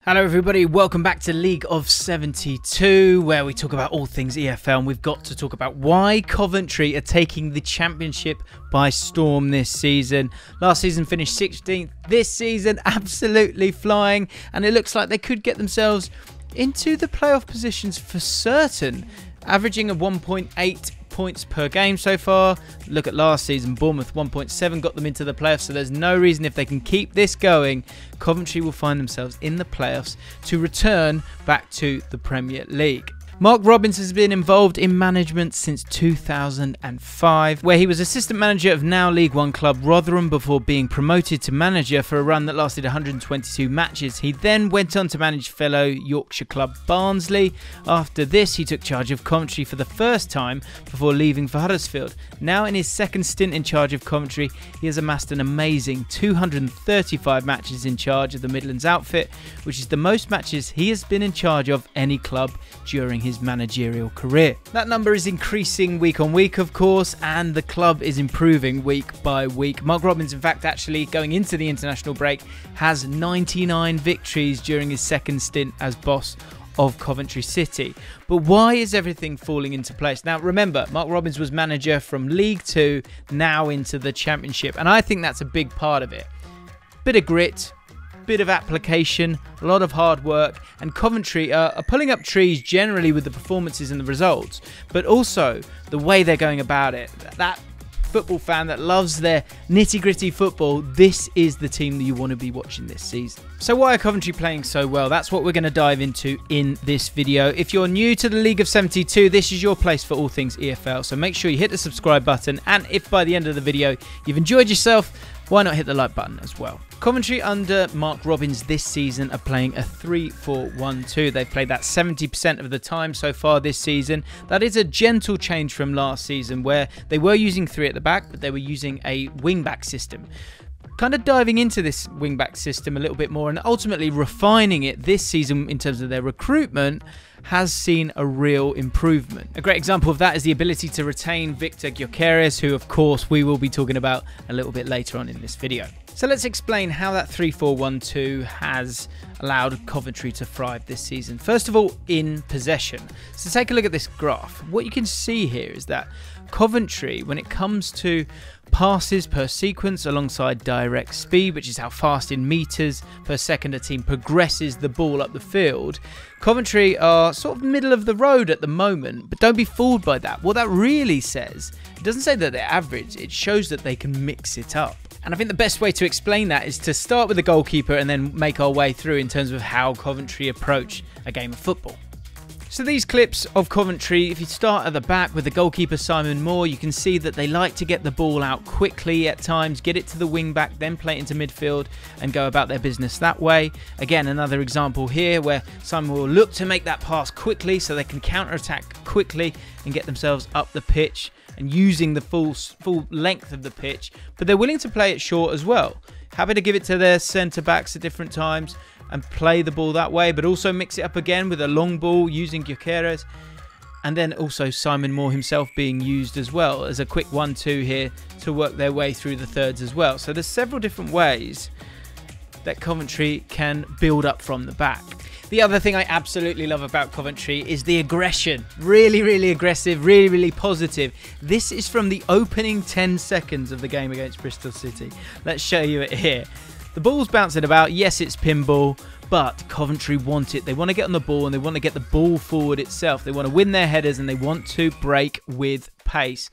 Hello everybody, welcome back to League of 72, where we talk about all things EFL, and we've got to talk about why Coventry are taking the championship by storm this season. Last season finished 16th, this season absolutely flying, and it looks like they could get themselves into the playoff positions for certain, averaging a 1.8 points per game so far. Look at last season, Bournemouth 1.7 got them into the playoffs, so there's no reason if they can keep this going, Coventry will find themselves in the playoffs to return back to the Premier League. Mark Robins has been involved in management since 2005, where he was assistant manager of now League One club Rotherham before being promoted to manager for a run that lasted 122 matches. He then went on to manage fellow Yorkshire club Barnsley. After this, he took charge of Coventry for the first time before leaving for Huddersfield. Now in his second stint in charge of Coventry, he has amassed an amazing 235 matches in charge of the Midlands outfit, which is the most matches he has been in charge of any club during his managerial career. That number is increasing week on week, of course, and the club is improving week by week. Mark Robins, in fact, actually going into the international break, has 99 victories during his second stint as boss of Coventry City. But why is everything falling into place? Now remember, Mark Robins was manager from League 2 now into the Championship, and I think that's a big part of it. Bit of grit, bit of application, a lot of hard work, and Coventry are pulling up trees generally with the performances and the results, but also the way they're going about it. That football fan that loves their nitty-gritty football, this is the team that you want to be watching this season. So why are Coventry playing so well? That's what we're going to dive into in this video. If you're new to the League of 72, this is your place for all things EFL, so make sure you hit the subscribe button, and if by the end of the video you've enjoyed yourself, why not hit the like button as well? Coventry under Mark Robins this season are playing a 3-4-1-2. They've played that 70% of the time so far this season. That is a gentle change from last season, where they were using 3 at the back, but they were using a wing-back system. Kind of diving into this wing-back system a little bit more and ultimately refining it this season in terms of their recruitment has seen a real improvement. A great example of that is the ability to retain Victor Gyökeres, who of course we will be talking about a little bit later on in this video. So let's explain how that 3-4-1-2 has allowed Coventry to thrive this season. First of all, in possession. So take a look at this graph. What you can see here is that Coventry, when it comes to passes per sequence alongside direct speed, which is how fast in meters per second a team progresses the ball up the field, Coventry are sort of middle of the road at the moment, but don't be fooled by that. What that really says, it doesn't say that they're average, it shows that they can mix it up. And I think the best way to explain that is to start with the goalkeeper and then make our way through in terms of how Coventry approach a game of football. So these clips of Coventry, if you start at the back with the goalkeeper Simon Moore, you can see that they like to get the ball out quickly at times, get it to the wing back, then play it into midfield and go about their business that way. Again, another example here where Simon will look to make that pass quickly so they can counter-attack quickly and get themselves up the pitch and using the full length of the pitch, but they're willing to play it short as well. Happy to give it to their centre-backs at different times and play the ball that way, but also mix it up again with a long ball using Gyökeres, and then also Simon Moore himself being used as well as a quick 1-2 here to work their way through the thirds as well. So there's several different ways that Coventry can build up from the back. The other thing I absolutely love about Coventry is the aggression. Really, really aggressive, really, really positive. This is from the opening 10 seconds of the game against Bristol City. Let's show you it here. The ball's bouncing about. Yes, it's pinball, but Coventry want it. They want to get on the ball and they want to get the ball forward itself. They want to win their headers and they want to break with pace.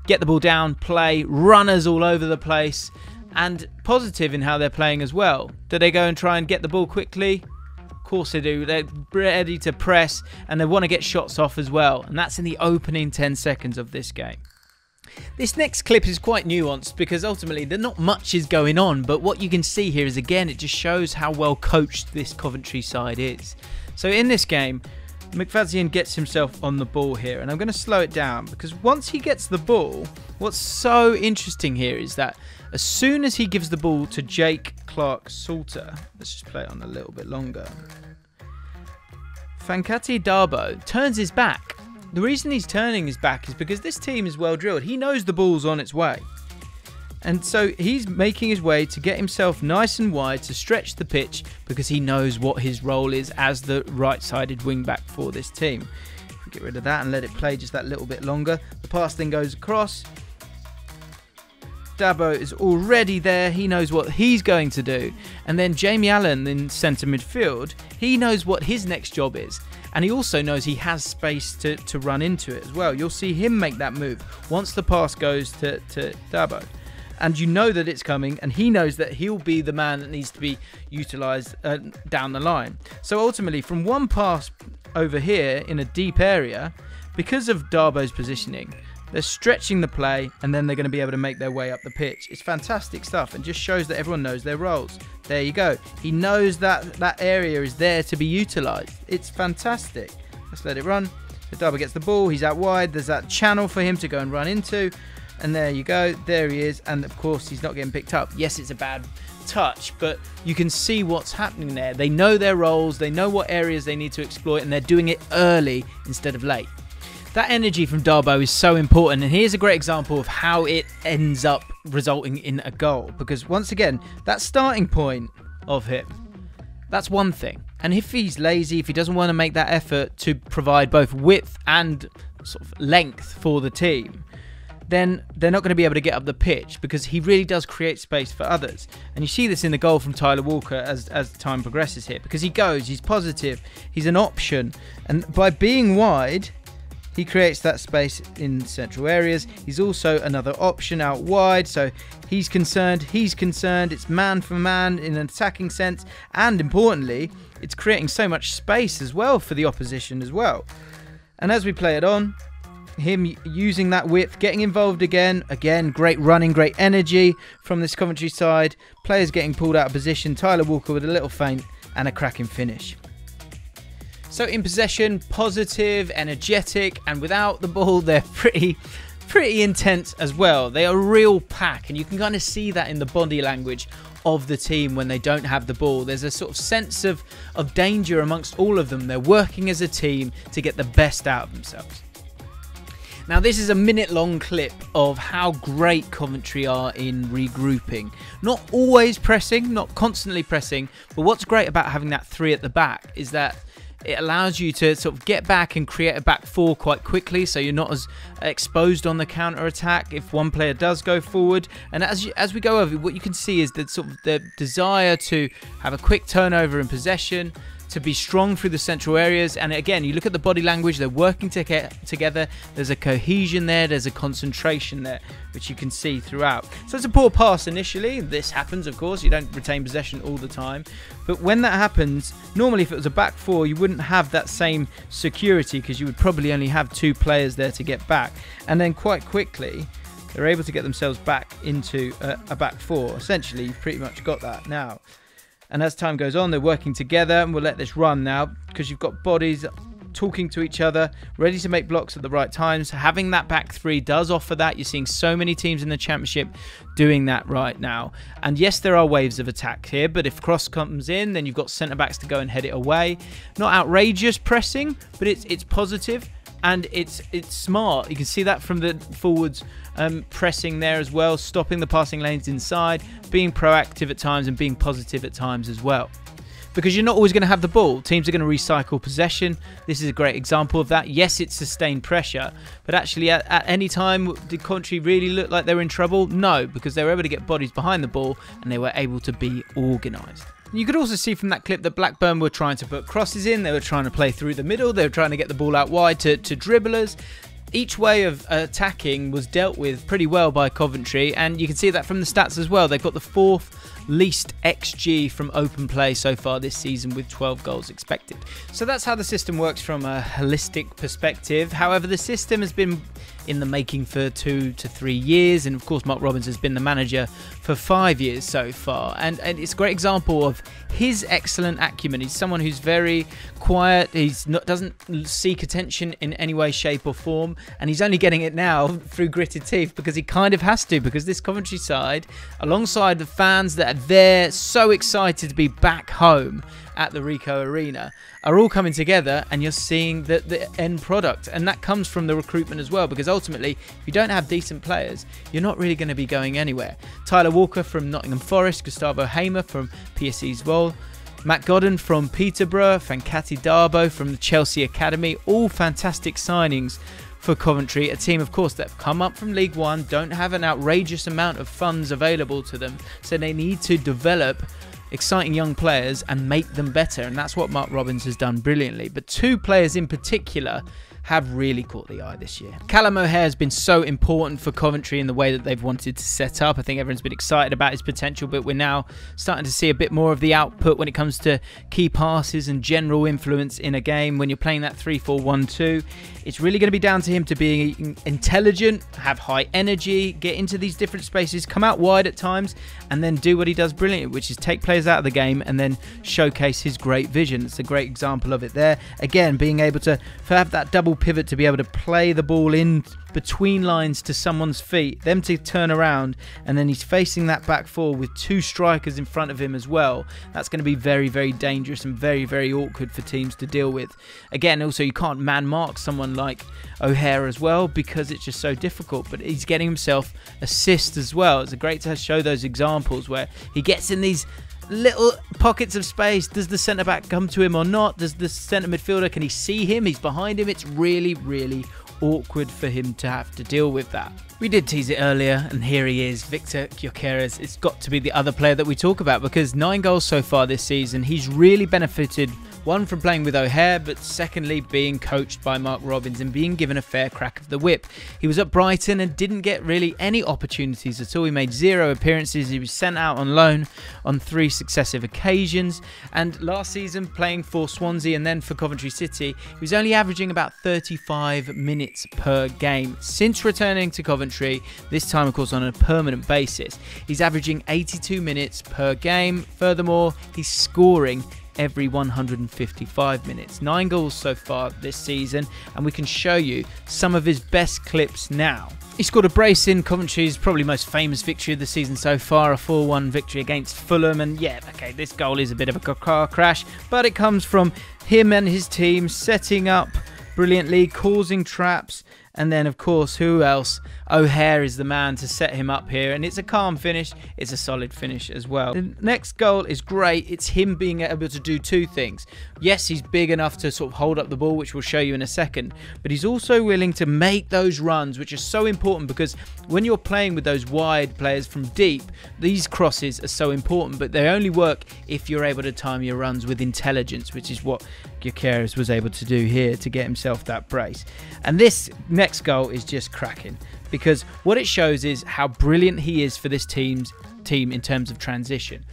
Get the ball down, play, runners all over the place, and positive in how they're playing as well. Do they go and try and get the ball quickly? Of course they do. They're ready to press and they want to get shots off as well. And that's in the opening 10 seconds of this game. This next clip is quite nuanced because ultimately not much is going on, but what you can see here is, again, it just shows how well coached this Coventry side is. So in this game, McFadzean gets himself on the ball here, and I'm going to slow it down because once he gets the ball, what's so interesting here is that as soon as he gives the ball to Jake Clark-Salter, let's just play it on a little bit longer, Fankati Darbo turns his back. The reason he's turning his back is because this team is well drilled. He knows the ball's on its way. And so he's making his way to get himself nice and wide to stretch the pitch because he knows what his role is as the right-sided wing-back for this team. If we get rid of that and let it play just that little bit longer. The pass then goes across. Dabo is already there. He knows what he's going to do. And then Jamie Allen in centre midfield, he knows what his next job is. And he also knows he has space to run into it as well. You'll see him make that move once the pass goes to Dabo. And you know that it's coming, and he knows that he'll be the man that needs to be utilised down the line. So ultimately, from one pass over here in a deep area, because of Darbo's positioning, they're stretching the play, and then they're going to be able to make their way up the pitch. It's fantastic stuff, and just shows that everyone knows their roles. There you go. He knows that that area is there to be utilised. It's fantastic. Let's let it run. So Darbo gets the ball. He's out wide. There's that channel for him to go and run into. And there you go. There he is. And of course, he's not getting picked up. Yes, it's a bad touch, but you can see what's happening there. They know their roles. They know what areas they need to exploit, and they're doing it early instead of late. That energy from Darbo is so important, and here's a great example of how it ends up resulting in a goal. Because once again, that starting point of him, that's one thing. And if he's lazy, if he doesn't want to make that effort to provide both width and sort of length for the team, then they're not going to be able to get up the pitch, because he really does create space for others. And you see this in the goal from Tyler Walker as time progresses here, because he goes, he's positive, he's an option, and by being wide, he creates that space in central areas. He's also another option out wide, so he's concerned, it's man for man in an attacking sense, and importantly, it's creating so much space as well for the opposition as well. And as we play it on, him using that width, getting involved again, great running, great energy from this Coventry side. Players getting pulled out of position. Tyler Walker with a little feint and a cracking finish. So in possession, positive, energetic, and without the ball, they're pretty intense as well. They are a real pack, and you can kind of see that in the body language of the team when they don't have the ball. There's a sort of sense of danger amongst all of them. They're working as a team to get the best out of themselves. Now, this is a minute-long clip of how great Coventry are in regrouping. Not always pressing, not constantly pressing, but what's great about having that three at the back is that it allows you to sort of get back and create a back four quite quickly, so you're not as exposed on the counter-attack if one player does go forward. And as we go over, what you can see is that sort of the desire to have a quick turnover in possession, to be strong through the central areas. And again, you look at the body language, they're working together. There's a cohesion there, there's a concentration there, which you can see throughout. So it's a poor pass initially. This happens, of course. You don't retain possession all the time. But when that happens, normally if it was a back four, you wouldn't have that same security, because you would probably only have two players there to get back. And then quite quickly, they're able to get themselves back into a back four. Essentially, you've pretty much got that now. And as time goes on, they're working together, and we'll let this run now, because you've got bodies talking to each other, ready to make blocks at the right times. Having that back three does offer that. You're seeing so many teams in the Championship doing that right now. And yes, there are waves of attack here, but if cross comes in, then you've got centre-backs to go and head it away. Not outrageous pressing, but it's positive. And it's smart. You can see that from the forwards pressing there as well, stopping the passing lanes inside, being proactive at times and being positive at times as well. Because you're not always going to have the ball. Teams are going to recycle possession. This is a great example of that. Yes, it's sustained pressure, but actually at any time, did Coventry really look like they were in trouble? No, because they were able to get bodies behind the ball and they were able to be organised. You could also see from that clip that Blackburn were trying to put crosses in. They were trying to play through the middle. They were trying to get the ball out wide to dribblers. Each way of attacking was dealt with pretty well by Coventry, and you can see that from the stats as well. They've got the fourth least XG from open play so far this season, with 12 goals expected. So that's how the system works from a holistic perspective. However, the system has been in the making for 2 to 3 years, and of course Mark Robbins has been the manager for 5 years so far, and it's a great example of his excellent acumen. He's someone who's very quiet. Doesn't seek attention in any way, shape or form, and he's only getting it now through gritted teeth, because he kind of has to, because this Coventry side, alongside the fans that are there so excited to be back home at the Ricoh Arena are all coming together, and you're seeing the end product. And that comes from the recruitment as well, because ultimately, if you don't have decent players, you're not really going to be going anywhere. Tyler Walker from Nottingham Forest, Gustavo Hamer from PSV's Vol, Matt Godden from Peterborough, Fankati Darbo from the Chelsea Academy, all fantastic signings for Coventry, a team of course that have come up from League One, don't have an outrageous amount of funds available to them, so they need to develop exciting young players and make them better, and that's what Mark Robins has done brilliantly. But two players in particular have really caught the eye this year. Callum O'Hare has been so important for Coventry in the way that they've wanted to set up. I think everyone's been excited about his potential, but we're now starting to see a bit more of the output when it comes to key passes and general influence in a game. When you're playing that 3-4-1-2, it's really going to be down to him to be intelligent, have high energy, get into these different spaces, come out wide at times, and then do what he does brilliantly, which is take players out of the game and then showcase his great vision. It's a great example of it there. Again, being able to have that double pivot to be able to play the ball in between lines to someone's feet, them to turn around, and then he's facing that back four with two strikers in front of him as well. That's going to be very, very dangerous and very, very awkward for teams to deal with. Again, also you can't man mark someone like O'Hare as well because it's just so difficult, but he's getting himself assists as well. It's great to show those examples where he gets in these little pockets of space. Does the centre back come to him or not? Does the centre midfielder, can he see him? He's behind him. It's really, really awkward for him to have to deal with that. We did tease it earlier, and here he is, Victor Gyökeres. It's got to be the other player that we talk about because 9 goals so far this season. He's really benefited, one from playing with O'Hare, but secondly being coached by Mark Robins and being given a fair crack of the whip. He was at Brighton and didn't get really any opportunities at all. He made 0 appearances. He was sent out on loan on 3 successive occasions, and last season playing for Swansea and then for Coventry City, he was only averaging about 35 minutes per game. Since returning to Coventry, this time of course on a permanent basis, he's averaging 82 minutes per game. Furthermore, he's scoring every 155 minutes. 9 goals so far this season, and we can show you some of his best clips now. He scored a brace in Coventry's probably most famous victory of the season so far, a 4-1 victory against Fulham, and yeah, okay, this goal is a bit of a car crash, but it comes from him and his team setting up brilliantly, causing traps, and then of course, who else? O'Hare is the man to set him up here, and it's a calm finish, it's a solid finish as well. The next goal is great. It's him being able to do 2 things. Yes, he's big enough to sort of hold up the ball, which we'll show you in a second, but he's also willing to make those runs, which is so important because when you're playing with those wide players from deep, these crosses are so important, but they only work if you're able to time your runs with intelligence, which is what Gyökeres was able to do here to get himself that brace. And this next goal is just cracking because what it shows is how brilliant he is for this team in terms of transition.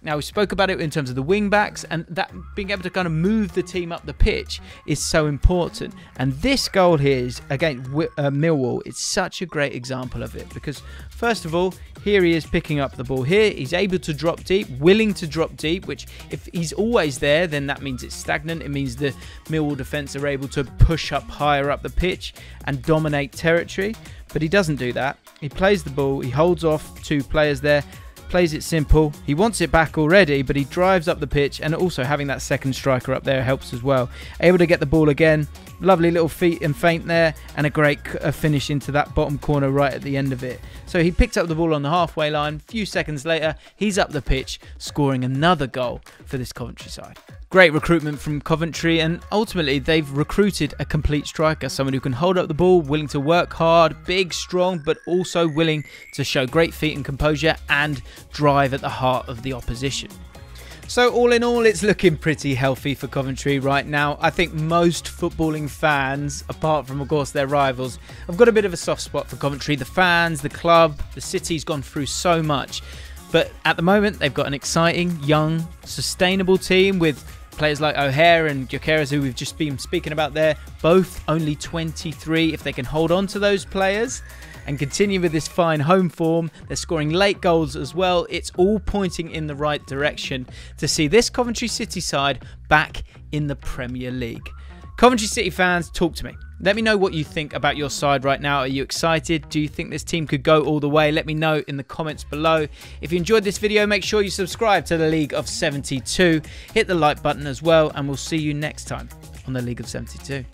Now, we spoke about it in terms of the wing backs, and that being able to kind of move the team up the pitch is so important. And this goal here is against Millwall. It's such a great example of it because, first of all, here he is picking up the ball here. He's able to drop deep, willing to drop deep, which if he's always there, then that means it's stagnant. It means the Millwall defence are able to push up higher up the pitch and dominate territory. But he doesn't do that. He plays the ball. He holds off 2 players there. Plays it simple. He wants it back already, but he drives up the pitch, and also having that second striker up there helps as well. Able to get the ball again. Lovely little feet and feint there, and a great finish into that bottom corner right at the end of it. So he picked up the ball on the halfway line. A few seconds later, he's up the pitch, scoring another goal for this Coventry side. Great recruitment from Coventry, and ultimately they've recruited a complete striker, someone who can hold up the ball, willing to work hard, big, strong, but also willing to show great feet and composure and drive at the heart of the opposition. So all in all, it's looking pretty healthy for Coventry right now. I think most footballing fans, apart from of course their rivals, have got a bit of a soft spot for Coventry. The fans, the club, the city's gone through so much. But at the moment, they've got an exciting, young, sustainable team with players like O'Hare and Gyökeres, who we've just been speaking about there, both only 23. If they can hold on to those players and continue with this fine home form, they're scoring late goals as well. It's all pointing in the right direction to see this Coventry City side back in the Premier League. Coventry City fans, talk to me. Let me know what you think about your side right now. Are you excited? Do you think this team could go all the way? Let me know in the comments below. If you enjoyed this video, make sure you subscribe to the League of 72. Hit the like button as well, and we'll see you next time on the League of 72.